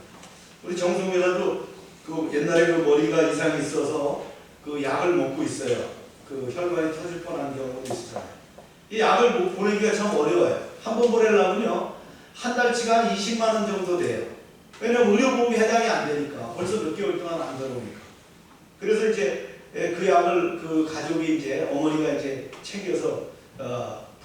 우리 정성교사도 그 옛날에 그 머리가 이상이 있어서 그 약을 먹고 있어요. 그 혈관이 터질 뻔한 경우도 있었잖아요. 이 약을 보내기가 참 어려워요. 한 번 보내려면요 한 달치가 한 20만 원 정도 돼요. 왜냐면 의료보험이 해당이 안 되니까 벌써 몇 개월 동안 안 들어오니까. 그래서 이제 그 약을 그 가족이 이제 어머니가 이제 챙겨서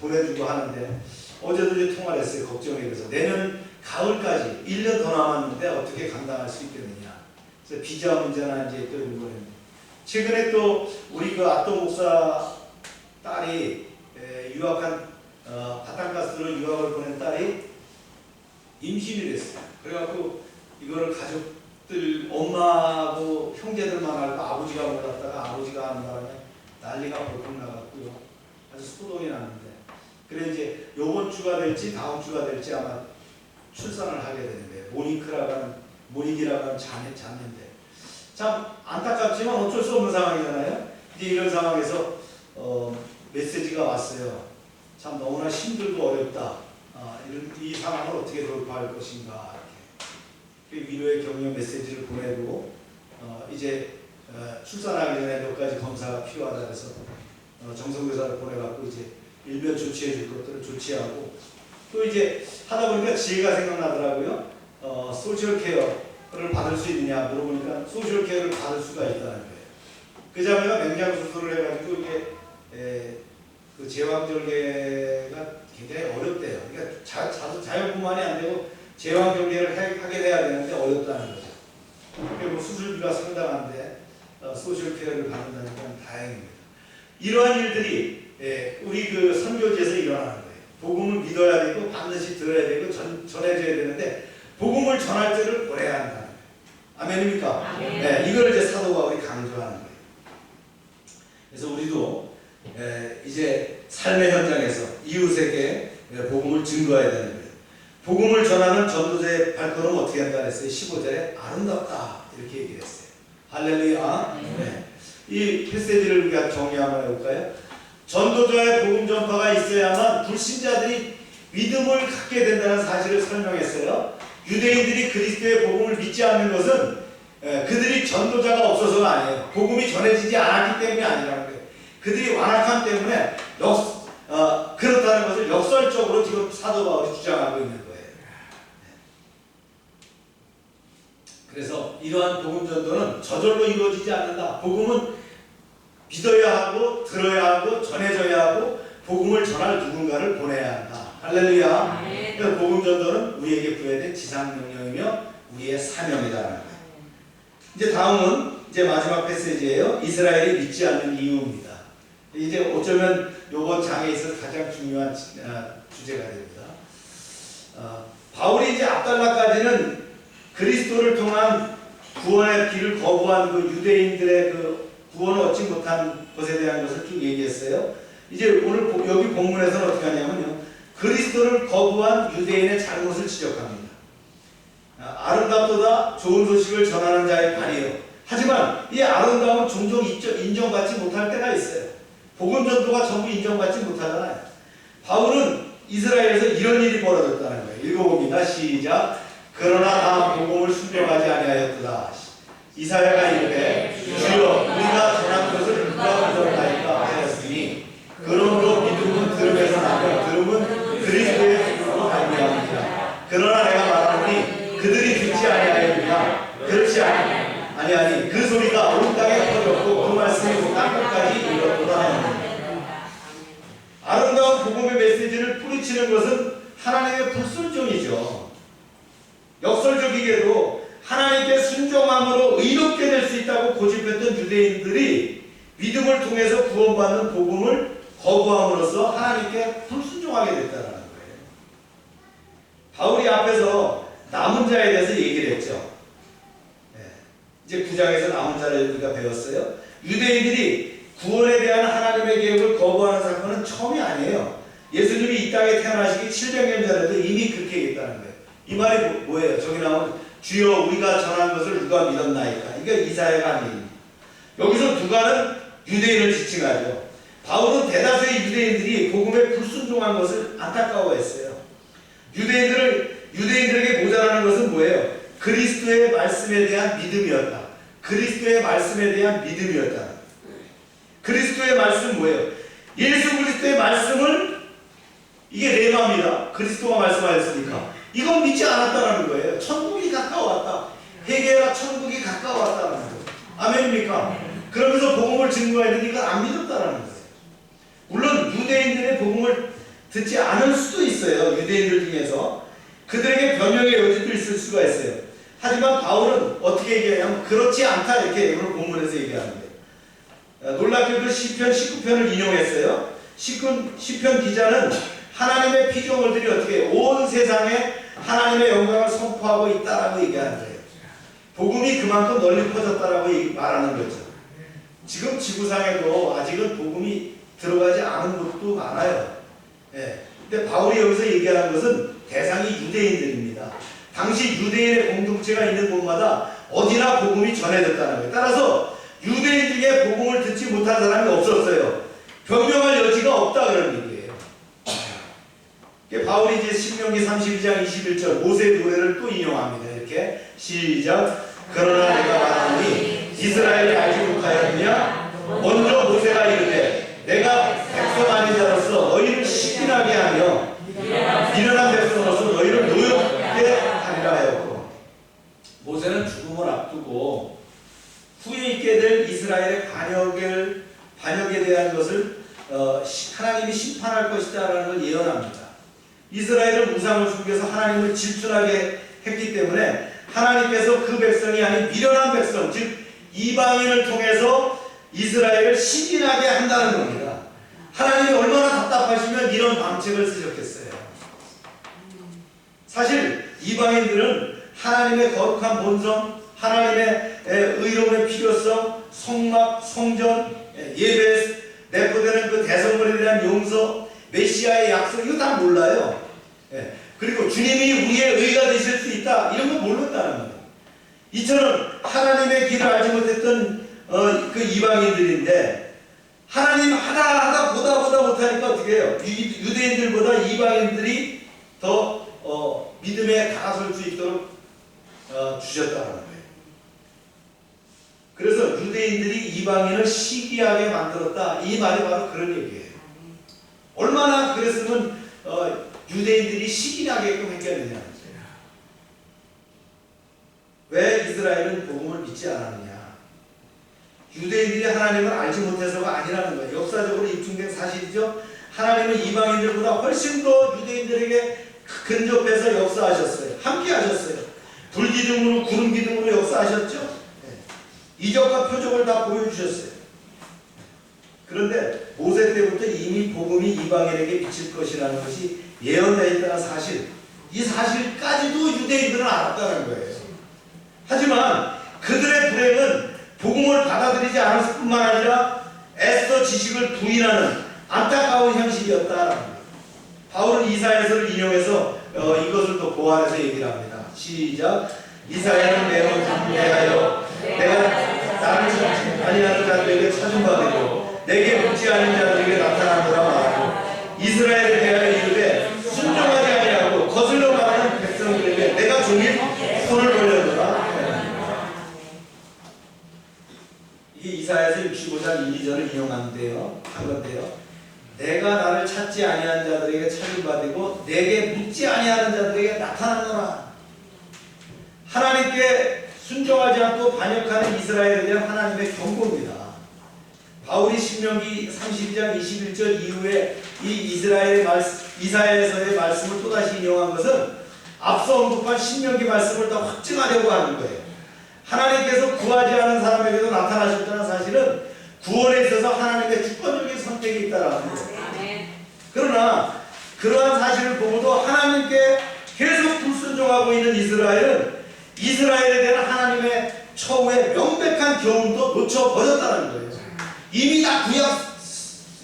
보내주고 하는데 어제도 이제 통화를 했어요. 걱정이 돼서 내년 가을까지 1년 더 남았는데 어떻게 감당할 수 있겠느냐. 그래서 비자 문제나 이제 또 이런 거는 최근에 또 우리 그 아또 목사 딸이 유학한 바탕가스로 유학을 보낸 딸이 임신이 됐어요. 그래갖고 이거를 가족들 엄마하고 형제들만 알고 아버지가 몰랐다가 아버지가 하는 바람에 난리가 벌컥 나갔고요. 아주 소동이 났는데 그래 이제 요번 주가 될지 다음 주가 될지 아마 출산을 하게 되는데 모닉이라고 하는 자매인데 참 안타깝지만 어쩔 수 없는 상황이잖아요. 이제 이런 상황에서 메시지가 왔어요. 참 너무나 힘들고 어렵다. 이 상황을 어떻게 돌파할 것인가 이렇게 위로의 격려 메시지를 보내고 이제 출산하기 전에 몇 가지 검사가 필요하다 해서 정성교사를 보내갖고 이제 일면 조치해 줄 것들을 조치하고 또 이제 하다 보니까 지혜가 생각나더라고요. 소셜 케어를 받을 수 있느냐 물어보니까 소셜 케어를 받을 수가 있다는 거예요. 그 자매가 맹장 수술을 해가지고 이게 그 제왕절개가 굉장히 어렵대요. 그러니까 자연뿐만이 안 되고 제왕절개를 하게 돼야 되는데 어렵다는 거죠. 그리고 수술비가 상당한데 소셜 케어를 받는다는 건 다행입니다. 이러한 일들이 우리 그 선교지에서 일어나는 거예요. 복음을 믿어야 되고 반드시 들어야 되고 전해줘야 되는데 복음을 전할 때를 보내야 한다는 거예요. 아멘입니까? 아멘. 네, 이걸 이제 사도 바울이 강조하는 거예요. 그래서 우리도 이제 삶의 현장에서 이웃에게 복음을 증거해야 되는 거예요. 복음을 전하는 전도자의 발걸음 어떻게 한다 했어요? 15절에 아름답다 이렇게 얘기를 했어요. 할렐루야. 네. 이 메시지를 우리가 정리 한번 해볼까요? 전도자의 복음 전파가 있어야만 불신자들이 믿음을 갖게 된다는 사실을 설명했어요. 유대인들이 그리스도의 복음을 믿지 않는 것은 그들이 전도자가 없어서가 아니에요. 복음이 전해지지 않았기 때문이 아니라는 거예요. 그들이 완악함 때문에 그렇다는 것을 역설 역설적으로 지금 사도 바울이 주장하고 있는 거예요. 그래서 이러한 복음 전도는 저절로 이루어지지 않는다. 복음은 믿어야 하고 들어야 하고 전해져야 하고 복음을 전할 누군가를 보내야 한다. 할렐루야. 그래서 복음 전도는 우리에게 부여된 지상 명령이며 우리의 사명이다. 이제 다음은 이제 마지막 패시지예요. 이스라엘이 믿지 않는 이유입니다. 이제 어쩌면 이번 장에 있어서 가장 중요한 주제가 됩니다. 바울이 이제 앞달라까지는 그리스도를 통한 구원의 길을 거부한 그 유대인들의 그 구원을 얻지 못한 것에 대한 것을 쭉 얘기했어요. 이제 오늘 여기 본문에서는 어떻게 하냐면요. 그리스도를 거부한 유대인의 잘못을 지적합니다. 아름답도다 좋은 소식을 전하는 자의 발이에요. 하지만 이 아름다움은 종종 인정받지 못할 때가 있어요. 복음 전도가 전부 인정받지 못하잖아요. 바울은 이스라엘에서 이런 일이 벌어졌다는 거예요. 읽어봅니다. 시작. 그러나 다 복음을 순종하지 아니하였도다. 이사야가 이르되 주여 우리가 전한 것을 누가 믿었나이까 하였으니 그러므로 믿음은 들음에서 나며 들음은 그리스도의福으로 말미암으리라. 그러나 내가 말하노니 그들이 듣지 아니하였느냐. 그렇지 아니하니 그 소리가 온 땅에 퍼졌고 그 말씀이 땅끝까지 이르렀도다 하였느니라. 아름다운 복음의 메시지를 뿌리치는 것은 하나님의 불순종이죠. 역설적이게도 하나님께 순종함으로 의롭게 될 수 있다고 고집했던 유대인들이 믿음을 통해서 구원받는 복음을 거부함으로써 하나님께 불순종하게 됐다는 거예요. 바울이 앞에서 남은 자에 대해서 얘기를 했죠. 이제 9장에서 남은 자를 우리가 배웠어요. 유대인들이 구원에 대한 하나님의 계획을 거부하는 사건은 처음이 아니에요. 예수님이 이 땅에 태어나시기 700년 전에도 이미 그렇게 얘기했다는 거예요. 이 말이 뭐예요? 저기 나오는 주여 우리가 전한 것을 누가 믿었나이까? 이게 이사야가 아닙니다. 여기서 누가는 유대인을 지칭하죠. 바울은 대다수의 유대인들이 복음에 불순종한 것을 안타까워했어요. 유대인들에게 모자라는 것은 뭐예요? 그리스도의 말씀에 대한 믿음이었다. 그리스도의 말씀에 대한 믿음이었다. 그리스도의 말씀 뭐예요? 예수 그리스도의 말씀을 이게 레마입니다. 그리스도가 말씀하였으니까 이건 믿지 않았다는 거예요. 천국이 가까워왔다. 회개라 천국이 가까워왔다는 거예요. 아멘입니까? 그러면서 복음을 증거했는데 이걸 안 믿었다는 거예요. 물론 유대인들의 복음을 듣지 않을 수도 있어요. 유대인들 중에서 그들에게 변명의 여지도 있을 수가 있어요. 하지만 바울은 어떻게 얘기하냐면 그렇지 않다 이렇게 오늘 본문에서 얘기하는데 놀랍게도 시편 19편을 인용했어요. 시편 기자는 하나님의 피조물들이 어떻게 온 세상에 하나님의 영광을 선포하고 있다라고 얘기하는 거예요. 복음이 그만큼 널리 퍼졌다라고 말하는 거죠. 지금 지구상에도 아직은 복음이 들어가지 않은 곳도 많아요. 근데 바울이 여기서 얘기하는 것은 대상이 유대인들입니다. 당시 유대인의 공동체가 있는 곳마다 어디나 복음이 전해졌다는 거예요. 따라서 유대인 중에 복음을 듣지 못한 사람이 없었어요. 변명할 여지가 없다 그런 얘기예요. 바울이 이제 신명기 32장 21절 모세의 노래를 또 인용합니다. 이렇게 시작. 그러나 내가 말하노니 이스라엘이 알지 못하였느냐. 먼저 모세가 이르되 내가 백성 아닌 자로서 너희를 시인하게 하며 미련한 백성으로서 너희를 노엽게 하리라 하였고, 모세는 죽음을 앞두고 후에 있게 될 이스라엘의 반역에 대한 것을 하나님이 심판할 것이다 라는 걸 예언합니다. 이스라엘은 우상을 숨겨서 하나님을 질투하게 했기 때문에 하나님께서 그 백성이 아닌 미련한 백성, 즉 이방인을 통해서 이스라엘을 시인하게 한다는 겁니다. 하나님이 얼마나 답답하시면 이런 방책을 쓰셨겠어요. 사실 이방인들은 하나님의 거룩한 본성, 하나님의 의로움의 필요성, 성막, 성전, 예배, 내포되는 그 대성물에 대한 용서, 메시아의 약속, 이거 다 몰라요. 그리고 주님이 우리의 의가 되실 수 있다, 이런 거 몰랐다는 거예요. 이처럼 하나님의 길을 알지 못했던 그 이방인들인데, 하나님 하다 보다 못하니까 어떻게 해요? 유대인들보다 이방인들이 더 믿음에 다가설 수 있도록 주셨다는 거예요. 그래서 유대인들이 이방인을 시기하게 만들었다, 이 말이 바로 그런 얘기예요. 얼마나 그랬으면 유대인들이 시기나게끔 했겠느냐? 왜 이스라엘은 복음을 믿지 않았느냐? 유대인들이 하나님을 알지 못해서가 아니라는 거예요. 역사적으로 입증된 사실이죠. 하나님은 이방인들보다 훨씬 더 유대인들에게 근접해서 역사하셨어요. 함께 하셨어요. 불기둥으로 구름기둥으로 역사하셨죠. 이적과 표적을 다 보여주셨어요. 그런데 모세 때부터 이미 복음이 이방인에게 미칠 것이라는 것이 예언되어 있다는 사실, 이 사실까지도 유대인들은 알았다는 거예요. 하지만 그들의 불행은 복음을 받아들이지 않을 뿐만 아니라 애써 지식을 부인하는 안타까운 현실이었다라는 거예요. 바울은 이사야서를 인용해서 이것을 또 보완해서 얘기를 합니다. 시작. 이사야는 매우 담대하여 내가 나를 찾지 아니하는 자들에게 찾은 바 되고 내게 묻지 않은 자들에게 나타나노라 말하고 이스라엘에 대하여 이르되 순종하지 아니하고 거슬러 말하는 백성들에게 내가 종일 손을 벌려노라. 이게 이사야서 65장 1, 2절을 인용하는데요. 한 건데요. 내가 나를 찾지 아니한 자들에게 찾은 바 되고 내게 묻지 아니하는 자들에게 나타나노라. 하나님께 순종하지 않고 반역하는 이스라엘에 대한 하나님의 경고입니다. 바울이 신명기 32장 21절 이후에 이 이사야서의 말씀을 또다시 인용한 것은 앞서 언급한 신명기 말씀을 더 확증하려고 하는 거예요. 하나님께서 구하지 않은 사람에게도 나타나셨다는 사실은 구원에 있어서 하나님의 주권적인 선택이 있다라는 거예요. 그러나 그러한 사실을 보고도 하나님께 계속 불순종하고 있는 이스라엘은 이스라엘에 대한 하나님의 처우의 명백한 교훈도 놓쳐버렸다는 거예요. 이미 다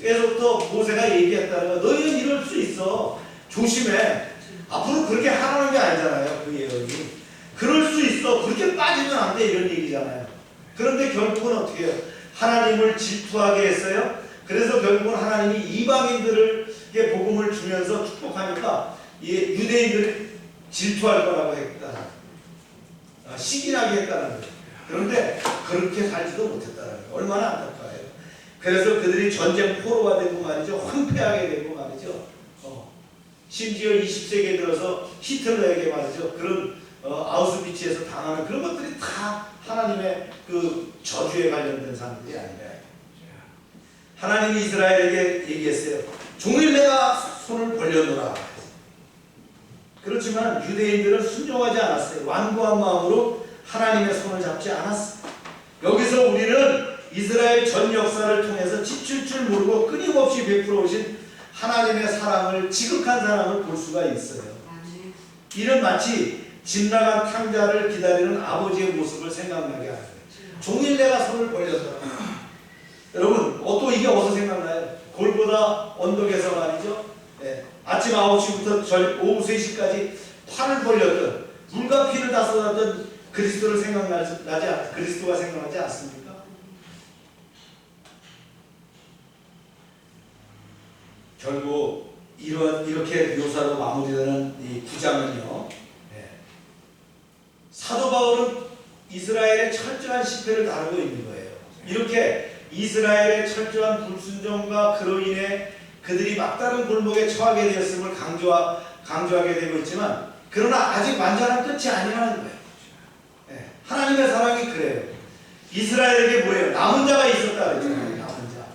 구약에서부터 모세가 얘기했다는 거예요. 너희는 이럴 수 있어. 조심해. 앞으로 그렇게 하라는 게 아니잖아요. 그 예언이. 그럴 수 있어. 그렇게 빠지면 안 돼. 이런 얘기잖아요. 그런데 결국은 어떻게 해요? 하나님을 질투하게 했어요. 그래서 결국은 하나님이 이방인들에게 복음을 주면서 축복하니까 유대인들을 질투할 거라고 했다. 시기나게 했다는 거예요. 그런데 그렇게 살지도 못했다는 거예요. 얼마나 안타까워요. 그래서 그들이 전쟁 포로가 되고 말이죠. 황폐하게 되고 말이죠. 심지어 20세기에 들어서 히틀러에게 말이죠. 그런 아우슈비츠에서 당하는 그런 것들이 다 하나님의 그 저주에 관련된 사람들이 아니라 하나님이 이스라엘에게 얘기했어요. 종일 내가 손을 벌려놓으라. 그렇지만 유대인들은 순종하지 않았어요. 완고한 마음으로 하나님의 손을 잡지 않았어요. 여기서 우리는 이스라엘 전 역사를 통해서 지칠 줄 모르고 끊임없이 베풀어 오신 하나님의 사랑을, 지극한 사랑을 볼 수가 있어요. 이는 마치 집 나간 탕자를 기다리는 아버지의 모습을 생각나게 하는 거예요. 종일 내가 손을 벌렸다. 여러분, 또 이게 어디서 생각나요? 골고다 언덕에서 말이죠. 아침 9시부터 오후 3시까지 팔을 벌렸던, 물과 피를 다 쏟았던 그리스도가 생각나지 않습니까? 결국 이렇게 묘사로 마무리되는 이 9장은요. 사도 바울은 이스라엘의 철저한 실패를 다루고 있는 거예요. 이렇게 이스라엘의 철저한 불순종과 그로 인해 그들이 막다른 골목에 처하게 되었음을 강조하게 되고 있지만, 그러나 아직 완전한 끝이 아니라는 거예요. 하나님의 사랑이 그래요. 이스라엘에게 뭐예요? 남은 자가 있었다 그랬잖아요. 남은 자.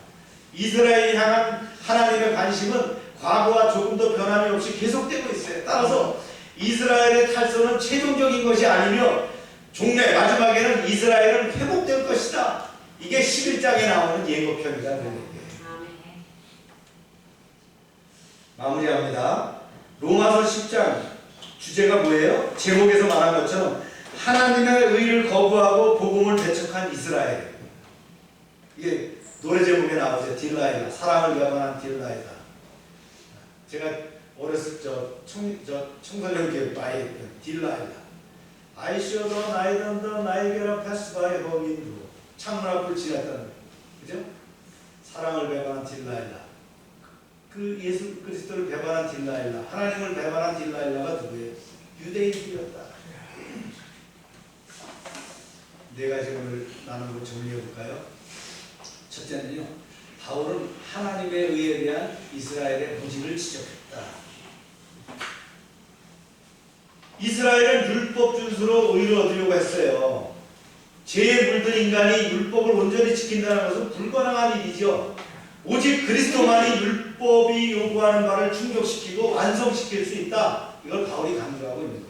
이스라엘이 향한 하나님의 관심은 과거와 조금 더 변함이 없이 계속되고 있어요. 따라서 이스라엘의 탈선은 최종적인 것이 아니며 종래 마지막에는 이스라엘은 회복될 것이다. 이게 11장에 나오는 예고편이다. 마무리합니다. 로마서 10장 주제가 뭐예요? 제목에서 말한 것처럼 하나님의 의를 거부하고 복음을 배척한 이스라엘. 이게 노래 제목에 나오죠. 딜라이다. 사랑을 배반한 딜라이다. 제가 어렸을 청소년 교육 바에 있던 딜라이다. I should night on the night pass by her window. 창문 앞을 지났다는, 그죠? 사랑을 배반한 딜라일라. 그 예수 그리스도를 배반한 딜라일라, 하나님을 배반한 딜라일라가 누구예요? 유대인들이었다. 네 가지 오늘 나누고 정리해 볼까요? 첫째는요, 바울은 하나님의 의에 대한 이스라엘의 무지를 지적했다. 이스라엘은 율법 준수로 의를 얻으려고 했어요. 죄에 물든 인간이 율법을 온전히 지킨다는 것은 불가능한 일이죠. 오직 그리스도만이 율법이 요구하는 바를 충족시키고 완성시킬 수 있다. 이걸 바울이 강조하고 있는 거예요.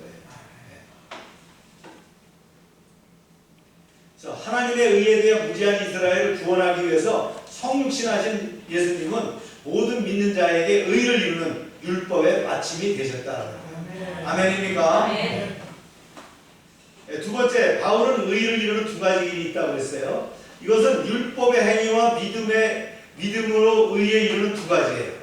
그래서 하나님의 의에 대해 무지한 이스라엘을 구원하기 위해서 성육신하신 예수님은 모든 믿는 자에게 의를 이루는 율법의 마침이 되셨다는 거예요. 아멘입니까? 아멘. 두 번째, 바울은 의를 이루는 두 가지 일이 있다고 했어요. 이것은 율법의 행위와 믿음으로 의에 이루는 두 가지예요.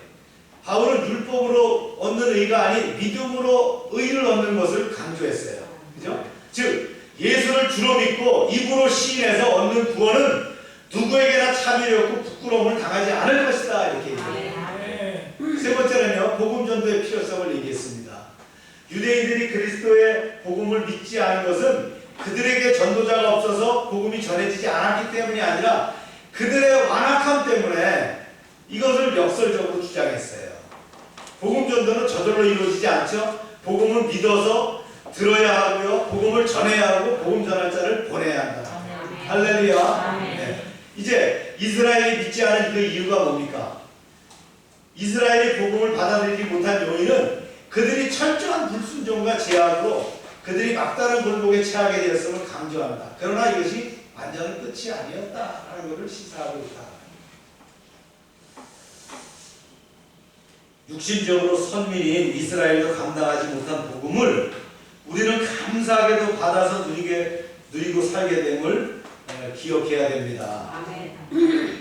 바울은 율법으로 얻는 의가 아닌 믿음으로 의를 얻는 것을 강조했어요. 그죠? 즉 예수를 주로 믿고 입으로 시인해서 얻는 구원은 누구에게나 차별이 없고 부끄러움을 당하지 않을 것이다. 이렇게 얘기해요. 세 번째는요, 복음 전도의 필요성을 얘기했습니다. 유대인들이 그리스도의 복음을 믿지 않은 것은 그들에게 전도자가 없어서 복음이 전해지지 않았기 때문이 아니라 그들의 완악함 때문에 이것을 역설적으로 주장했어요. 복음 전도는 저절로 이루어지지 않죠. 복음을 믿어서 들어야 하고요, 복음을 전해야 하고 복음 전할 자를 보내야 한다. 할렐루야. 네. 이제 이스라엘이 믿지 않은 그 이유가 뭡니까? 이스라엘이 복음을 받아들이지 못한 요인은 그들이 철저한 불순종과 제약으로 그들이 막다른 굴복에 처하게 되었음을 강조합니다. 그러나 이것이 완전한 끝이 아니었다라는 것을 시사하고 있다. 육신적으로 선민인 이스라엘도 감당하지 못한 복음을 우리는 감사하게도 받아서 누리고 살게 됨을 기억해야 됩니다.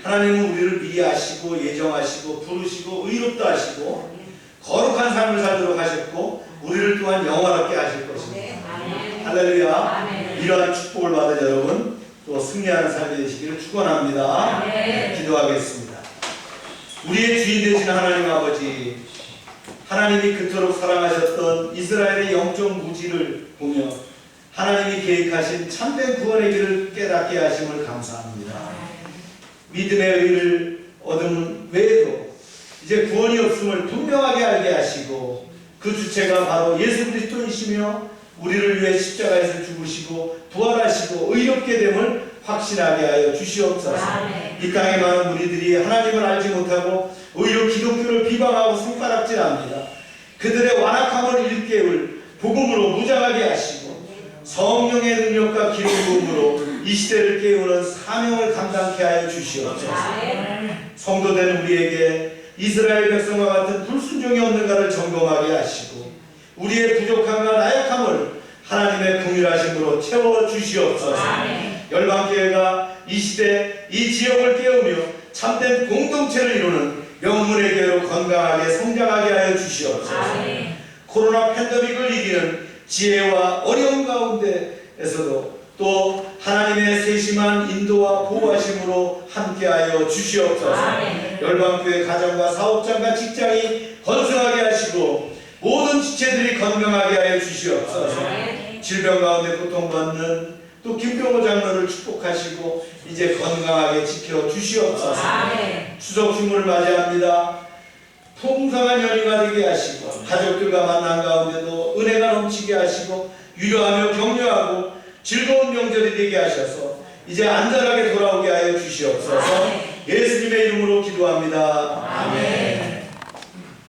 하나님은 우리를 미리 아시고 예정하시고 부르시고 의롭다 하시고 거룩한 삶을 살도록 하셨고 우리를 또한 영화롭게 하실 것입니다. 할렐루야. 이러한 축복을 받은 여러분 또 승리하는 삶이 되시기를 축원합니다. 기도하겠습니다. 우리의 주인 되신 하나님 아버지, 하나님이 그토록 사랑하셨던 이스라엘의 영적 무지를 보며 하나님이 계획하신 참된 구원의 길을 깨닫게 하심을 감사합니다. 믿음의 의를 얻은 외에도 이제 구원이 없음을 분명하게 알게 하시고 그 주체가 바로 예수 그리스도이시며 우리를 위해 십자가에서 죽으시고 부활하시고 의롭게 됨을 확신하게 하여 주시옵소서. 이 땅의 많은 무리들이 하나님을 알지 못하고 오히려 기독교를 비방하고 손가락질합니다. 그들의 완악함을 일깨울 복음으로 무장하게 하시고 성령의 능력과 기름 부음으로 이 시대를 깨우는 사명을 감당케 하여 주시옵소서. 성도된 우리에게 이스라엘 백성과 같은 불순종이 없는가를 점검하게 하시고 우리의 부족함과 나약함을 하나님의 긍휼하심으로 채워 주시옵소서. 열방교회가 이 시대 이 지역을 깨우며 참된 공동체를 이루는 명문의 교회로 건강하게 성장하게 하여 주시옵소서. 코로나 팬데믹을 이기는 지혜와 어려움 가운데에서도 또 하나님의 세심한 인도와 보호하심으로 함께하여 주시옵소서. 열방교회 가정과 사업장과 직장이 건승하게 하시고 모든 지체들이 건강하게 하여 주시옵소서. 질병 가운데 고통받는 또 김병호 장로를 축복하시고 이제 건강하게 지켜 주시옵소서. 추석 주문을 맞이합니다. 풍성한 연휴가 되게 하시고 가족들과 만난 가운데도 은혜가 넘치게 하시고 위로하며 격려하고 즐거운 명절이 되게 하셔서 이제 안전하게 돌아오게 하여 주시옵소서. 예수님의 이름으로 기도합니다. 아멘.